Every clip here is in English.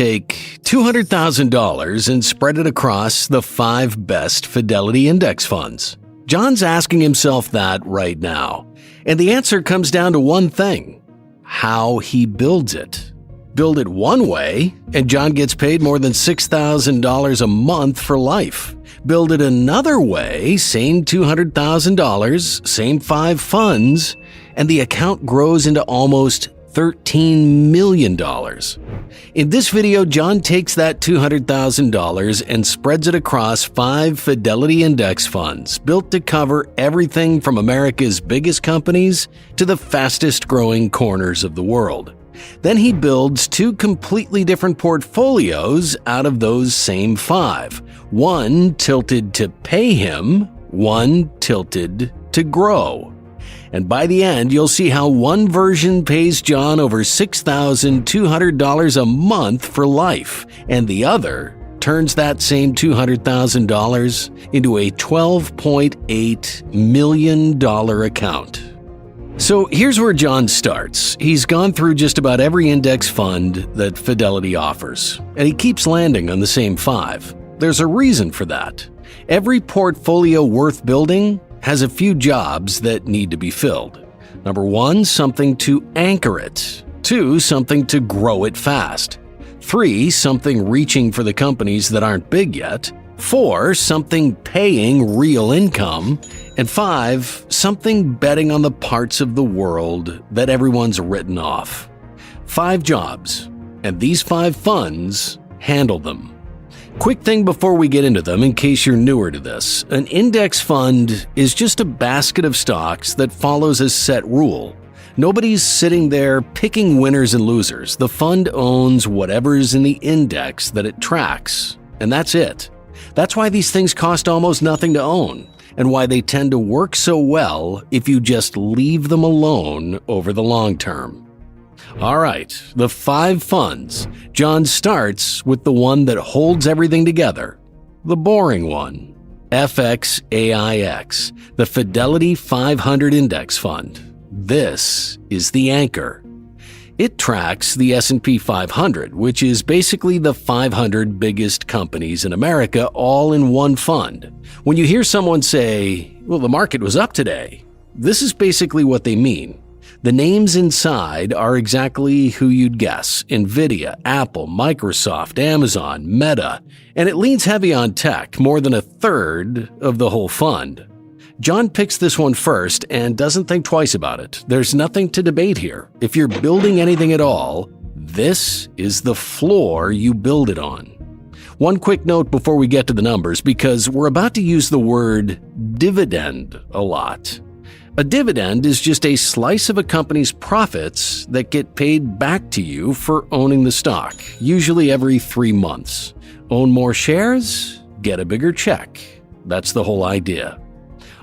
Take $200,000 and spread it across the 5 best Fidelity index funds. John's asking himself that right now. And the answer comes down to one thing: how he builds it. Build it one way, and John gets paid more than $6,000 a month for life. Build it another way, same $200,000, same 5 funds, and the account grows into almost $13 million. In this video, John takes that $200,000 and spreads it across 5 Fidelity index funds built to cover everything from America's biggest companies to the fastest growing corners of the world. Then he builds 2 completely different portfolios out of those same 5. One tilted to pay him, one tilted to grow. And by the end, you'll see how one version pays John over $6,200 a month for life, and the other turns that same $200,000 into a $12.8 million account. So here's where John starts. He's gone through just about every index fund that Fidelity offers, and he keeps landing on the same 5. There's a reason for that. Every portfolio worth building has a few jobs that need to be filled. Number 1, something to anchor it. 2, something to grow it fast. 3, something reaching for the companies that aren't big yet. 4, something paying real income. And 5, something betting on the parts of the world that everyone's written off. 5 jobs, and these 5 funds handle them. Quick thing before we get into them, in case you're newer to this: an index fund is just a basket of stocks that follows a set rule. Nobody's sitting there picking winners and losers. The fund owns whatever's in the index that it tracks, and that's it. That's why these things cost almost nothing to own, and why they tend to work so well if you just leave them alone over the long term. All right, the 5 funds. John starts with the one that holds everything together, the boring one, FXAIX, the Fidelity 500 Index Fund. This is the anchor. It tracks the S&P 500, which is basically the 500 biggest companies in America all in one fund. When you hear someone say, "Well, the market was up today," this is basically what they mean. The names inside are exactly who you'd guess: NVIDIA, Apple, Microsoft, Amazon, Meta, and it leans heavy on tech, more than a third of the whole fund. John picks this one first and doesn't think twice about it. There's nothing to debate here. If you're building anything at all, this is the floor you build it on. One quick note before we get to the numbers, because we're about to use the word dividend a lot. A dividend is just a slice of a company's profits that get paid back to you for owning the stock, usually every 3 months. Own more shares, get a bigger check. That's the whole idea.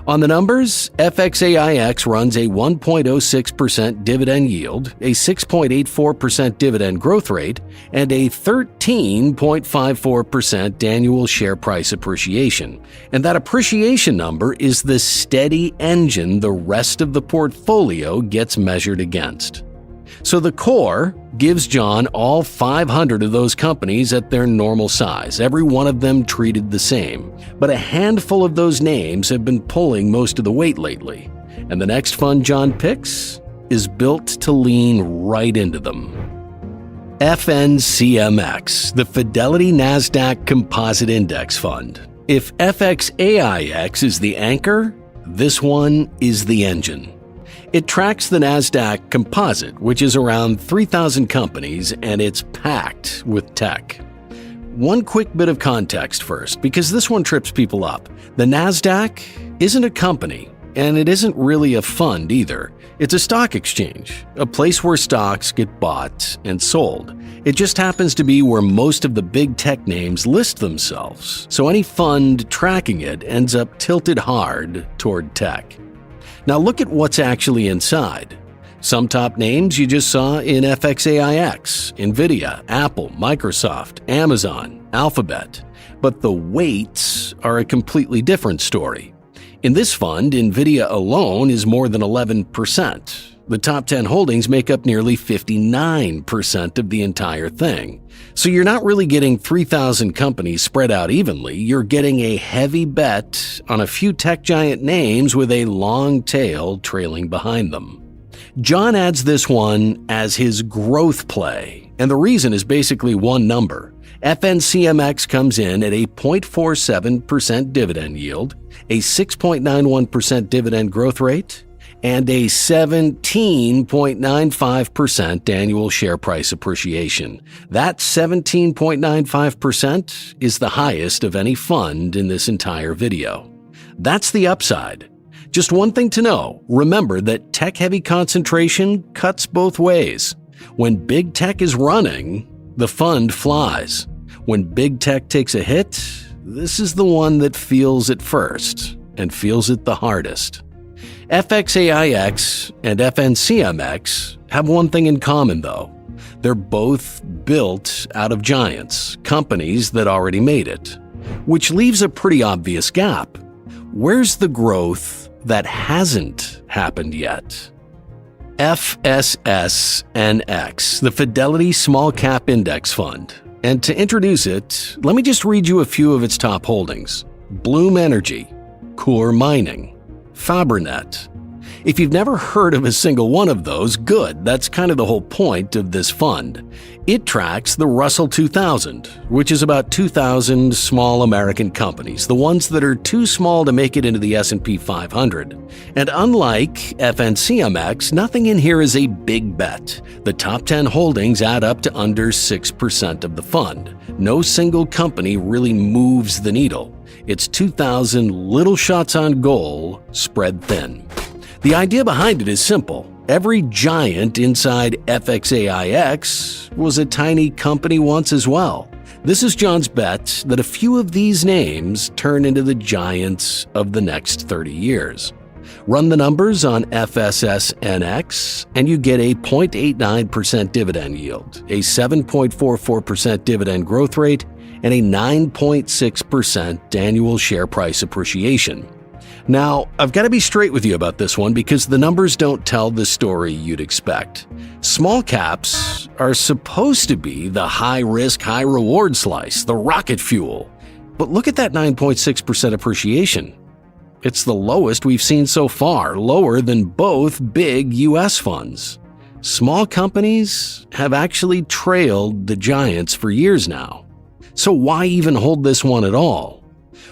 On the numbers, FXAIX runs a 1.06% dividend yield, a 6.84% dividend growth rate, and a 13.54% annual share price appreciation. And that appreciation number is the steady engine the rest of the portfolio gets measured against. So the core gives John all 500 of those companies at their normal size, every one of them treated the same. But a handful of those names have been pulling most of the weight lately. And the next fund John picks is built to lean right into them. FNCMX, the Fidelity Nasdaq Composite Index Fund. If FXAIX is the anchor, this one is the engine. It tracks the Nasdaq Composite, which is around 3,000 companies, and it's packed with tech. One quick bit of context first, because this one trips people up. The Nasdaq isn't a company, and it isn't really a fund either. It's a stock exchange, a place where stocks get bought and sold. It just happens to be where most of the big tech names list themselves, so any fund tracking it ends up tilted hard toward tech. Now look at what's actually inside. Some top names you just saw in FXAIX: NVIDIA, Apple, Microsoft, Amazon, Alphabet. But the weights are a completely different story. In this fund, NVIDIA alone is more than 11%. The top 10 holdings make up nearly 59% of the entire thing. So you're not really getting 3,000 companies spread out evenly, you're getting a heavy bet on a few tech giant names with a long tail trailing behind them. John adds this one as his growth play, and the reason is basically one number. FNCMX comes in at a 0.47% dividend yield, a 6.91% dividend growth rate, and a 17.95% annual share price appreciation. That 17.95% is the highest of any fund in this entire video. That's the upside. Just one thing to know, remember that tech-heavy concentration cuts both ways. When big tech is running, the fund flies. When big tech takes a hit, this is the one that feels it first and feels it the hardest. FXAIX and FNCMX have one thing in common though. They're both built out of giants, companies that already made it, which leaves a pretty obvious gap. Where's the growth that hasn't happened yet? FSSNX, the Fidelity Small Cap Index Fund. And to introduce it, let me just read you a few of its top holdings. Bloom Energy, Core Mining, Fabrinet. If you've never heard of a single one of those, good, that's kind of the whole point of this fund. It tracks the Russell 2000, which is about 2,000 small American companies, the ones that are too small to make it into the S&P 500. And unlike FNCMX, nothing in here is a big bet. The top 10 holdings add up to under 6% of the fund. No single company really moves the needle. It's 2,000 little shots on goal, spread thin. The idea behind it is simple. Every giant inside FXAIX was a tiny company once as well. This is John's bet that a few of these names turn into the giants of the next 30 years. Run the numbers on FSSNX and you get a 0.89% dividend yield, a 7.44% dividend growth rate, and a 9.6% annual share price appreciation. Now, I've got to be straight with you about this one because the numbers don't tell the story you'd expect. Small caps are supposed to be the high-risk, high-reward slice, the rocket fuel. But look at that 9.6% appreciation. It's the lowest we've seen so far, lower than both big U.S. funds. Small companies have actually trailed the giants for years now. So why even hold this one at all?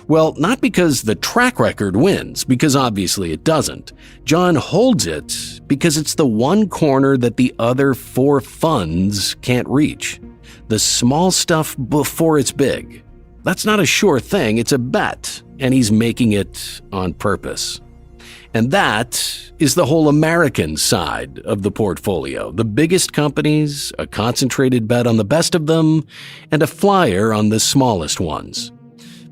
Well, not because the track record wins, because obviously it doesn't. John holds it because it's the one corner that the other four funds can't reach. The small stuff before it's big. That's not a sure thing, it's a bet, and he's making it on purpose. And that is the whole American side of the portfolio. The biggest companies, a concentrated bet on the best of them, and a flyer on the smallest ones.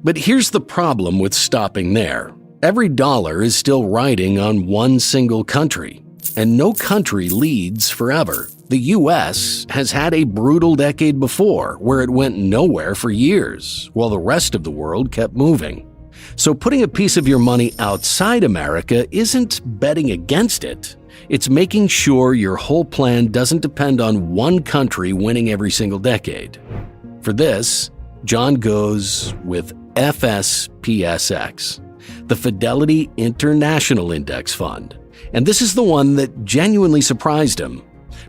But here's the problem with stopping there. Every dollar is still riding on one single country, and no country leads forever. The US has had a brutal decade before, where it went nowhere for years, while the rest of the world kept moving. So putting a piece of your money outside America isn't betting against it. It's making sure your whole plan doesn't depend on one country winning every single decade. For this, John goes with FSPGX, the Fidelity International Index Fund. And this is the one that genuinely surprised him,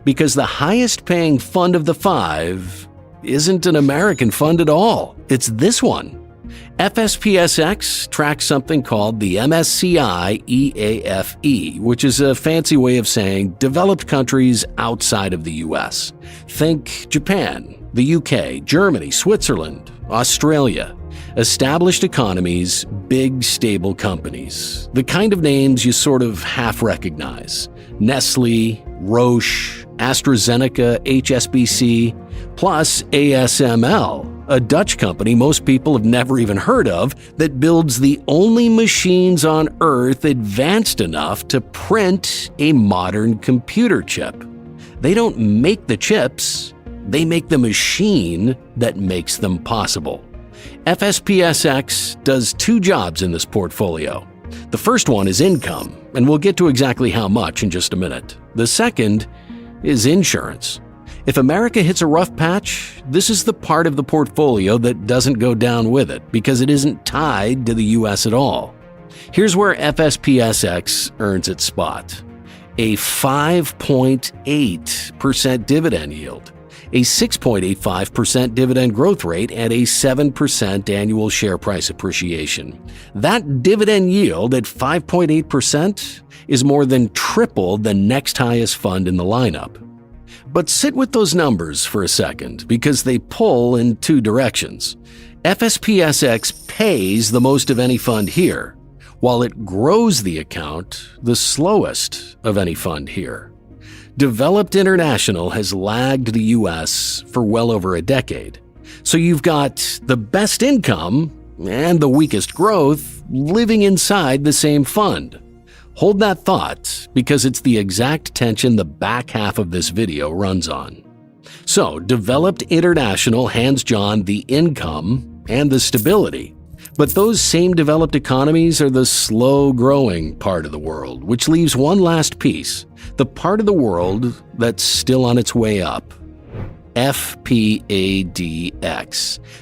because the highest paying fund of the five isn't an American fund at all. It's this one. FSPGX tracks something called the MSCI EAFE, which is a fancy way of saying developed countries outside of the US. Think Japan, the UK, Germany, Switzerland, Australia. Established economies, big, stable companies. The kind of names you sort of half recognize. Nestle, Roche, AstraZeneca, HSBC, plus ASML, a Dutch company most people have never even heard of that builds the only machines on Earth advanced enough to print a modern computer chip. They don't make the chips, they make the machine that makes them possible. FSPGX does two jobs in this portfolio. The first one is income, and we'll get to exactly how much in just a minute. The second is insurance. If America hits a rough patch, this is the part of the portfolio that doesn't go down with it because it isn't tied to the U.S. at all. Here's where FSPGX earns its spot. A 5.8% dividend yield, a 6.85% dividend growth rate, and a 7% annual share price appreciation. That dividend yield at 5.8% is more than triple the next highest fund in the lineup. But sit with those numbers for a second because they pull in two directions. FSPGX pays the most of any fund here, while it grows the account the slowest of any fund here. Developed International has lagged the U.S. for well over a decade. So you've got the best income and the weakest growth living inside the same fund. Hold that thought because it's the exact tension the back half of this video runs on. So, Developed International hands John the income and the stability. But those same developed economies are the slow-growing part of the world, which leaves one last piece, the part of the world that's still on its way up. FPADX,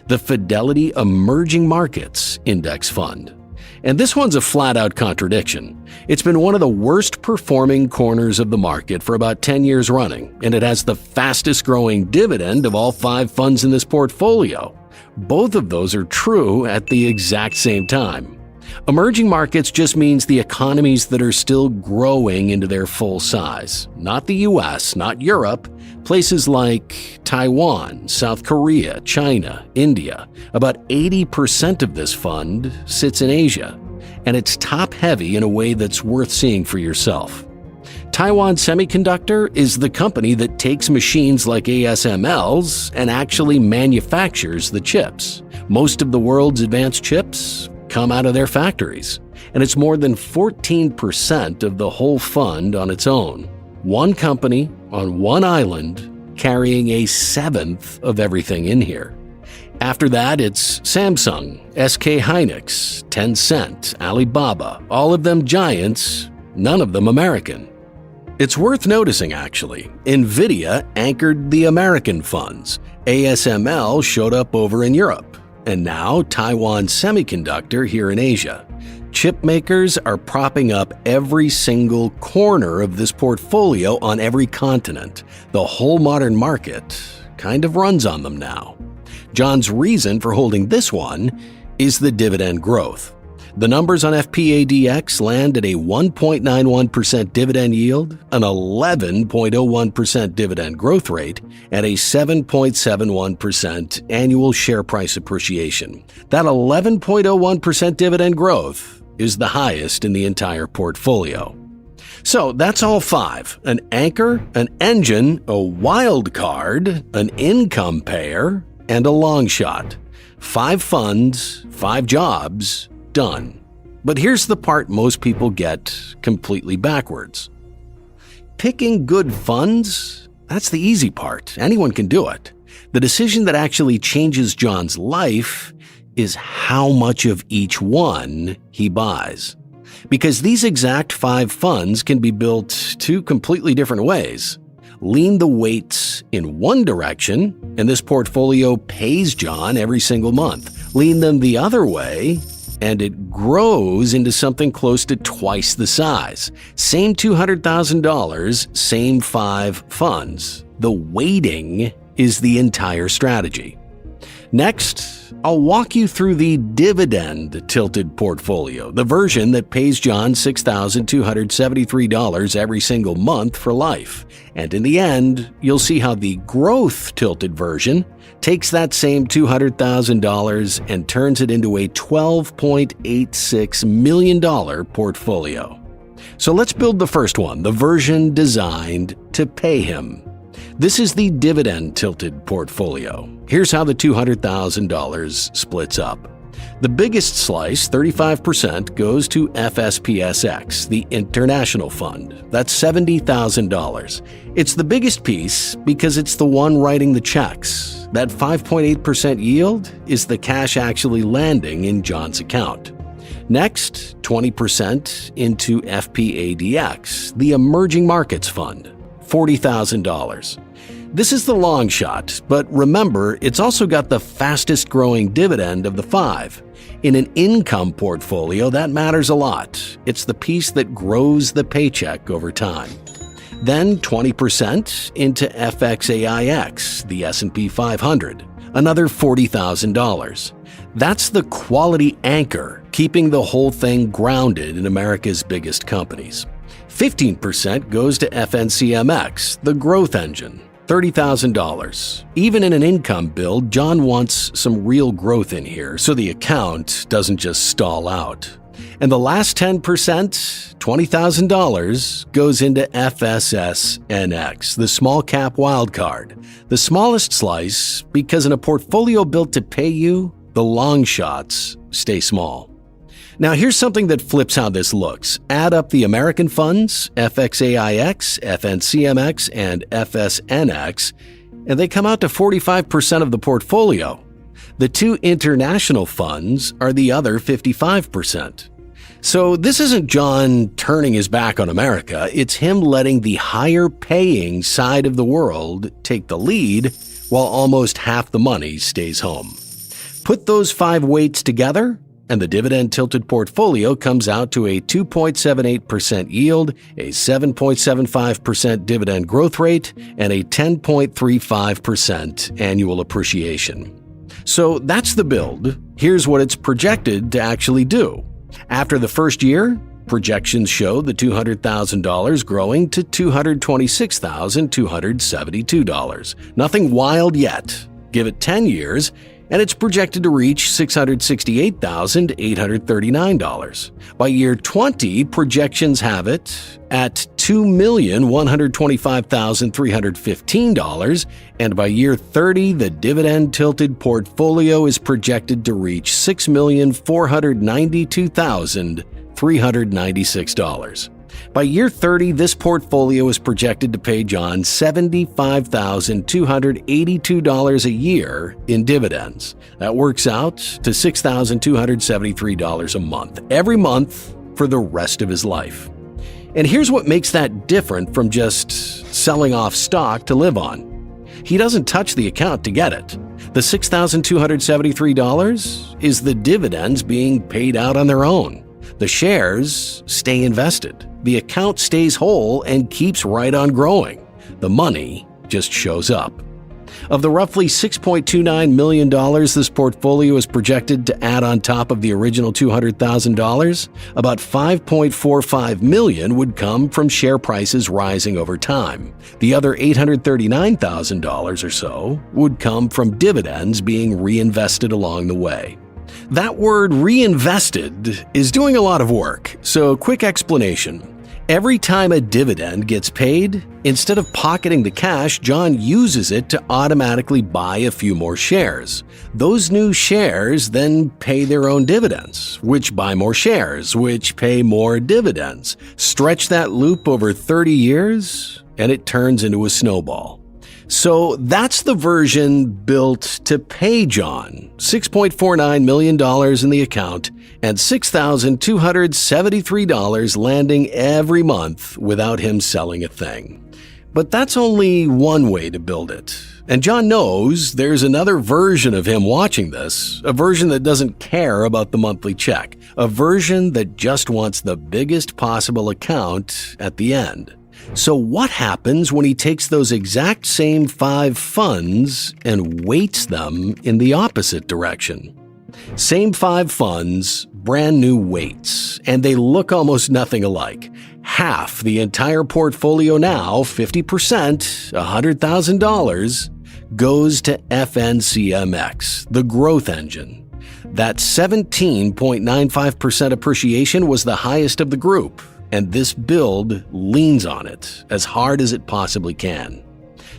the Fidelity Emerging Markets Index Fund. And this one's a flat-out contradiction. It's been one of the worst-performing corners of the market for about 10 years running, and it has the fastest-growing dividend of all 5 funds in this portfolio. Both of those are true at the exact same time. Emerging markets just means the economies that are still growing into their full size. Not the US, not Europe, places like Taiwan, South Korea, China, India. About 80% of this fund sits in Asia, and it's top-heavy in a way that's worth seeing for yourself. Taiwan Semiconductor is the company that takes machines like ASML's and actually manufactures the chips. Most of the world's advanced chips come out of their factories, and it's more than 14% of the whole fund on its own. One company on one island carrying a seventh of everything in here. After that, it's Samsung, SK Hynix, Tencent, Alibaba, all of them giants, none of them American. It's worth noticing, actually, NVIDIA anchored the American funds, ASML showed up over in Europe, and now Taiwan Semiconductor here in Asia. Chip makers are propping up every single corner of this portfolio on every continent. The whole modern market kind of runs on them now. John's reason for holding this one is the dividend growth. The numbers on FPADX land at a 1.91% dividend yield, an 11.01% dividend growth rate, and a 7.71% annual share price appreciation. That 11.01% dividend growth is the highest in the entire portfolio. So that's all 5. An anchor, an engine, a wild card, an income payer, and a long shot. 5 funds, 5 jobs, done. But here's the part most people get completely backwards. Picking good funds, that's the easy part. Anyone can do it. The decision that actually changes John's life is how much of each one he buys. Because these exact 5 funds can be built 2 completely different ways. Lean the weights in one direction, and this portfolio pays John every single month. Lean them the other way, and it grows into something close to twice the size. Same $200,000, same 5 funds. The weighting is the entire strategy. Next, I'll walk you through the dividend-tilted portfolio, the version that pays John $6,273 every single month for life. And in the end, you'll see how the growth-tilted version takes that same $200,000 and turns it into a $12.86 million portfolio. So let's build the first one, the version designed to pay him. This is the dividend-tilted portfolio. Here's how the $200,000 splits up. The biggest slice, 35%, goes to FSPGX, the International Fund. That's $70,000. It's the biggest piece because it's the one writing the checks. That 5.8% yield is the cash actually landing in John's account. Next, 20% into FPADX, the Emerging Markets Fund, $40,000. This is the long shot, but remember, it's also got the fastest growing dividend of the 5. In an income portfolio, that matters a lot. It's the piece that grows the paycheck over time. Then 20% into FXAIX, the S&P 500, another $40,000. That's the quality anchor, keeping the whole thing grounded in America's biggest companies. 15% goes to FNCMX, the growth engine, $30,000. Even in an income build, John wants some real growth in here so the account doesn't just stall out. And the last 10%, $20,000, goes into FSSNX, the small cap wildcard, the smallest slice because in a portfolio built to pay you, the long shots stay small. Now here's something that flips how this looks. Add up the American funds, FXAIX, FNCMX, and FSNX, and they come out to 45% of the portfolio. The 2 international funds are the other 55%. So this isn't John turning his back on America, it's him letting the higher paying side of the world take the lead while almost half the money stays home. Put those 5 weights together, and the dividend-tilted portfolio comes out to a 2.78% yield, a 7.75% dividend growth rate, and a 10.35% annual appreciation. So that's the build. Here's what it's projected to actually do. After the first year, projections show the $200,000 growing to $226,272. Nothing wild yet. Give it 10 years, and it's projected to reach $668,839. By year 20, projections have it at $2,125,315, and by year 30, the dividend-tilted portfolio is projected to reach $6,492,396. By year 30, this portfolio is projected to pay John $75,282 a year in dividends. That works out to $6,273 a month, every month for the rest of his life. And here's what makes that different from just selling off stock to live on. He doesn't touch the account to get it. The $6,273 is the dividends being paid out on their own. The shares stay invested. The account stays whole and keeps right on growing. The money just shows up. Of the roughly $6.29 million this portfolio is projected to add on top of the original $200,000, about $5.45 million would come from share prices rising over time. The other $839,000 or so would come from dividends being reinvested along the way. That word reinvested is doing a lot of work, so quick explanation. Every time a dividend gets paid, instead of pocketing the cash, John uses it to automatically buy a few more shares. Those new shares then pay their own dividends, which buy more shares, which pay more dividends. Stretch that loop over 30 years, and it turns into a snowball. So that's the version built to pay John $6.49 million in the account and $6,273 landing every month without him selling a thing. But that's only one way to build it. And John knows there's another version of him watching this, a version that doesn't care about the monthly check, a version that just wants the biggest possible account at the end. So what happens when he takes those exact same 5 funds and weights them in the opposite direction? Same 5 funds, brand new weights, and they look almost nothing alike. Half the entire portfolio now, 50%, $100,000, goes to FNCMX, the growth engine. That 17.95% appreciation was the highest of the group, and this build leans on it as hard as it possibly can.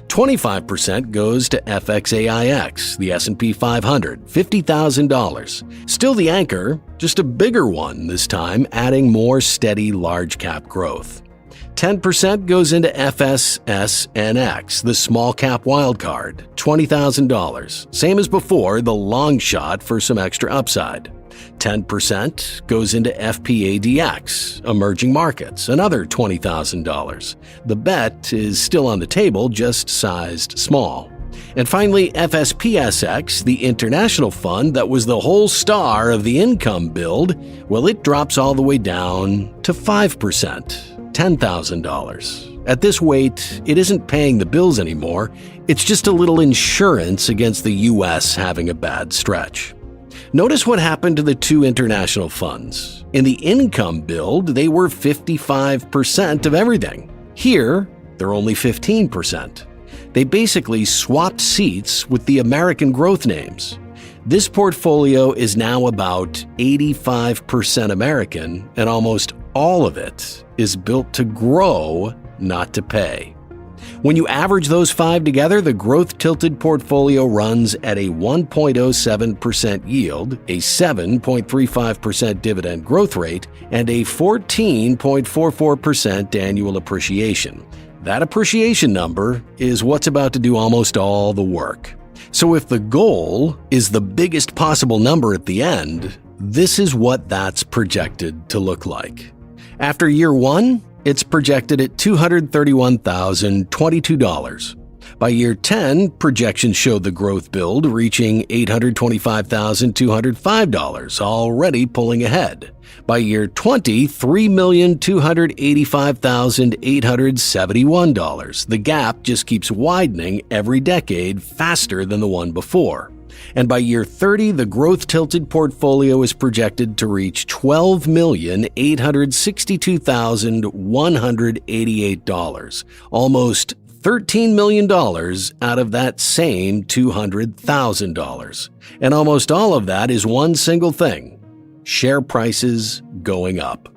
25% goes to FXAIX, the S&P 500, $50,000. Still the anchor, just a bigger one this time, adding more steady large cap growth. 10% goes into FSKAX, the small cap wildcard, $20,000, same as before, the long shot for some extra upside. 10% goes into FPGX, emerging markets, another $20,000. The bet is still on the table, just sized small. And finally, FSPGX, the international fund that was the whole star of the income build, well, it drops all the way down to 5%, $10,000. At this weight, it isn't paying the bills anymore, it's just a little insurance against the US having a bad stretch. Notice what happened to the two international funds. In the income build, they were 55% of everything. Here, they're only 15%. They basically swapped seats with the American growth names. This portfolio is now about 85% American, and almost all of it is built to grow, not to pay. When you average those five together, the growth-tilted portfolio runs at a 1.07% yield, a 7.35% dividend growth rate, and a 14.44% annual appreciation. That appreciation number is what's about to do almost all the work. So if the goal is the biggest possible number at the end, this is what that's projected to look like. After year one, it's projected at $231,022. By year 10, projections showed the growth build reaching $825,205, already pulling ahead. By year 20, $3,285,871. The gap just keeps widening every decade faster than the one before. And by year 30, the growth-tilted portfolio is projected to reach $12,862,188, almost $13 million out of that same $200,000. And almost all of that is one single thing: share prices going up.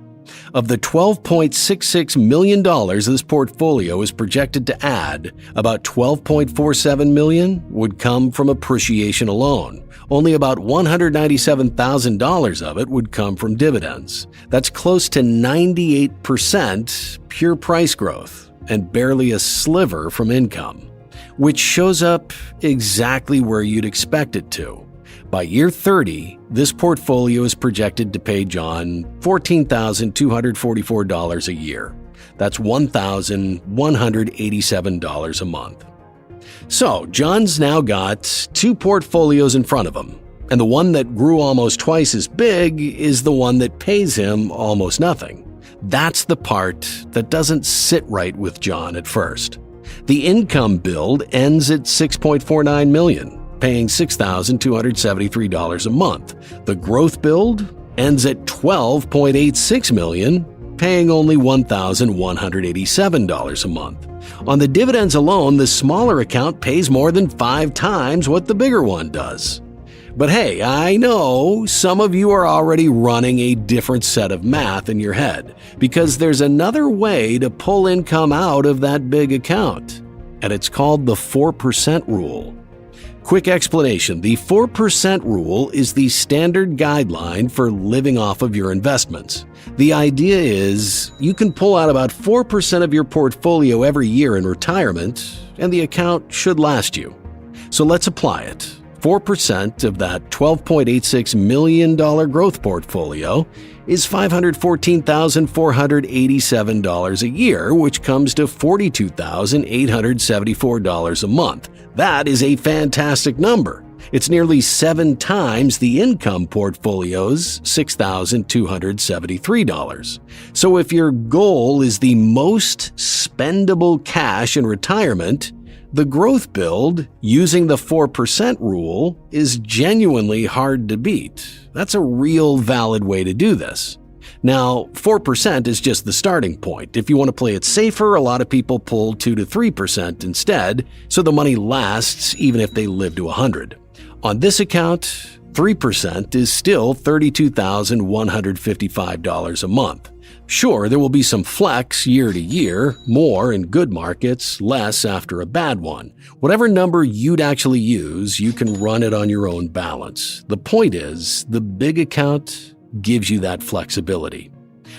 Of the $12.66 million this portfolio is projected to add, about $12.47 million would come from appreciation alone. Only about $197,000 of it would come from dividends. That's close to 98% pure price growth and barely a sliver from income, which shows up exactly where you'd expect it to. By year 30, this portfolio is projected to pay John $14,244 a year. That's $1,187 a month. So, John's now got two portfolios in front of him, and the one that grew almost twice as big is the one that pays him almost nothing. That's the part that doesn't sit right with John at first. The income build ends at $6.49 million. Paying $6,273 a month. The growth build ends at $12.86 million, paying only $1,187 a month. On the dividends alone, the smaller account pays more than 5 times what the bigger one does. But hey, I know some of you are already running a different set of math in your head, because there's another way to pull income out of that big account, and it's called the 4% rule. Quick explanation: the 4% rule is the standard guideline for living off of your investments. The idea is you can pull out about 4% of your portfolio every year in retirement, and the account should last you. So let's apply it. 4% of that $12.86 million growth portfolio is $514,487 a year, which comes to $42,874 a month. That is a fantastic number. It's nearly 7 times the income portfolio's $6,273. So if your goal is the most spendable cash in retirement, the growth build, using the 4% rule, is genuinely hard to beat. That's a real valid way to do this. Now, 4% is just the starting point. If you want to play it safer, a lot of people pull 2 to 3% instead, so the money lasts even if they live to 100. On this account, 3% is still $32,155 a month. Sure, there will be some flex year to year, more in good markets, less after a bad one. Whatever number you'd actually use, you can run it on your own balance. The point is, the big account gives you that flexibility.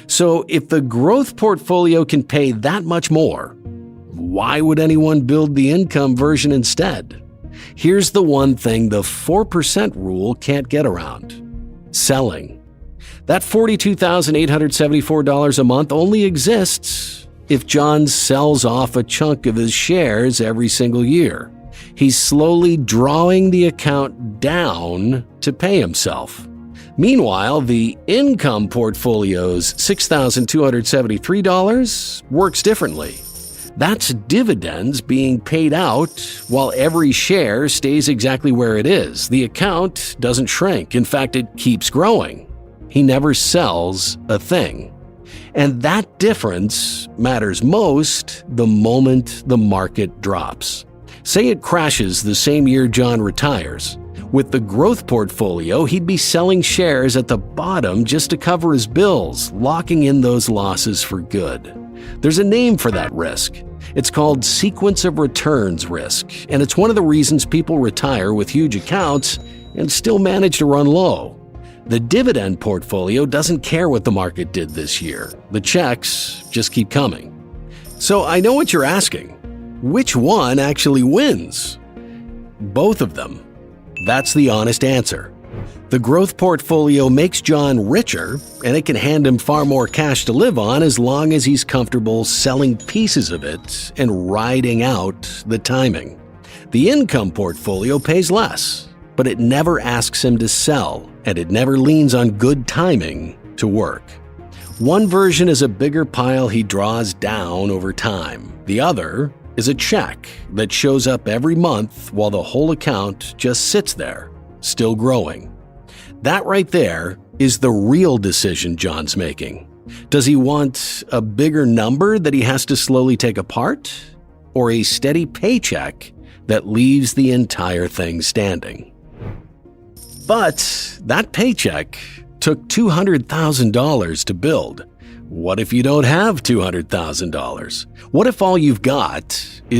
So if the growth portfolio can pay that much more, why would anyone build the income version instead? Here's the one thing the 4% rule can't get around: selling. That $42,874 a month only exists if John sells off a chunk of his shares every single year. He's slowly drawing the account down to pay himself. Meanwhile, the income portfolio's $6,273 works differently. That's dividends being paid out while every share stays exactly where it is. The account doesn't shrink. In fact, it keeps growing. He never sells a thing. And that difference matters most the moment the market drops. Say it crashes the same year John retires. With the growth portfolio, he'd be selling shares at the bottom just to cover his bills, locking in those losses for good. There's a name for that risk. It's called sequence of returns risk, and it's one of the reasons people retire with huge accounts and still manage to run low. The dividend portfolio doesn't care what the market did this year. The checks just keep coming. So I know what you're asking. Which one actually wins? Both of them. That's the honest answer. The growth portfolio makes John richer, and it can hand him far more cash to live on as long as he's comfortable selling pieces of it and riding out the timing. The income portfolio pays less, but it never asks him to sell, and it never leans on good timing to work. One version is a bigger pile he draws down over time. The other is a check that shows up every month while the whole account just sits there, still growing. That right there is the real decision John's making. Does he want a bigger number that he has to slowly take apart, or a steady paycheck that leaves the entire thing standing? But that paycheck took $200,000 to build. What if you don't have $200,000? What if all you've got is